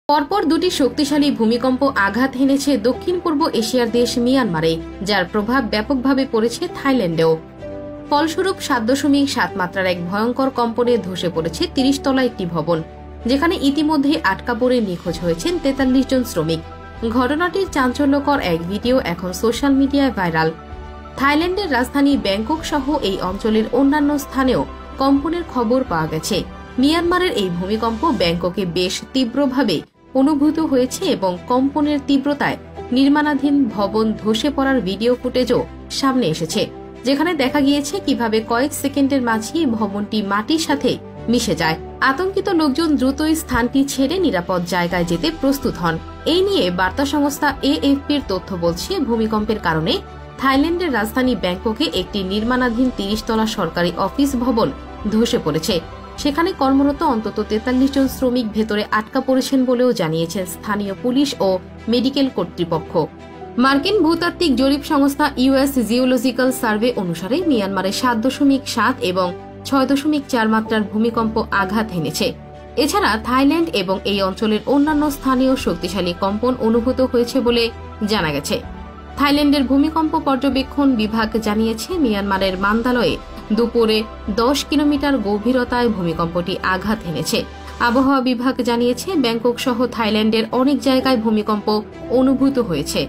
পরপর দুটি শক্তিশালী ভূমিকম্প আঘাত হেনেছে দক্ষিণ পূর্ব এশিয়ার দেশ মিয়ানমারে, যার প্রভাব ব্যাপকভাবে পড়েছে থাইল্যান্ডেও। ফলস্বরূপ 7.7 মাত্রার এক ভয়ঙ্কর কম্পনে ধসে পড়েছে 30 তলা একটি ভবন, যেখানে ইতিমধ্যে আটকা পড়ে নিখোঁজ হয়েছেন 43 জন শ্রমিক। ঘটনাটির চাঞ্চল্যকর এক ভিডিও এখন সোশ্যাল মিডিয়ায় ভাইরাল। থাইল্যান্ডের রাজধানী ব্যাংকক সহ এই অঞ্চলের অন্যান্য স্থানেও কম্পনের খবর পাওয়া গেছে। মিয়ানমারের এই ভূমিকম্প ব্যাংককে বেশ তীব্রভাবে অনুভূত হয়েছে এবং কম্পনের তীব্রতায় নির্মাণাধীন ভবন ধসে পড়ার ভিডিও ফুটেজও সামনে এসেছে, যেখানে দেখা গিয়েছে কিভাবে কয়েক সেকেন্ডের মাঝেই ভবনটি মাটির সাথে মিশে যায়। আতঙ্কিত লোকজন দ্রুতই স্থানটি ছেড়ে নিরাপদ জায়গায় যেতে প্রস্তুত হন। এই নিয়ে বার্তা সংস্থা এএফপির তথ্য বলছে, ভূমিকম্পের কারণে থাইল্যান্ডের রাজধানী ব্যাংককে একটি নির্মাণাধীন 30 তলা সরকারি অফিস ভবন ধসে পড়েছে। সেখানে কর্মরত অন্তত 43 জন শ্রমিক ভেতরে আটকা পড়েছেন বলেও জানিয়েছেন স্থানীয় পুলিশ ও মেডিকেল কর্তৃপক্ষ। মার্কিন ভূতাত্ত্বিক জরিপ সংস্থা ইউএস জিওলজিক্যাল সার্ভে অনুসারে মিয়ানমারে 7.7 এবং 6.4 মাত্রার ভূমিকম্প আঘাত হেনেছে। এছাড়া থাইল্যান্ড এবং এই অঞ্চলের অন্যান্য স্থানীয় শক্তিশালী কম্পন অনুভূত হয়েছে বলে জানা গেছে। থাইল্যান্ডের ভূমিকম্প পর্যবেক্ষণ বিভাগ জানিয়েছে, মিয়ানমারের মান্দালয়ে দুপুরে 10 কিলোমিটার গভীরতায় ভূমিকম্পটি আঘাত হেনেছে। আবহাওয়া বিভাগ জানিয়েছে, ব্যাংকক সহ থাইল্যান্ডের অনেক জায়গায় ভূমিকম্প অনুভূত হয়েছে।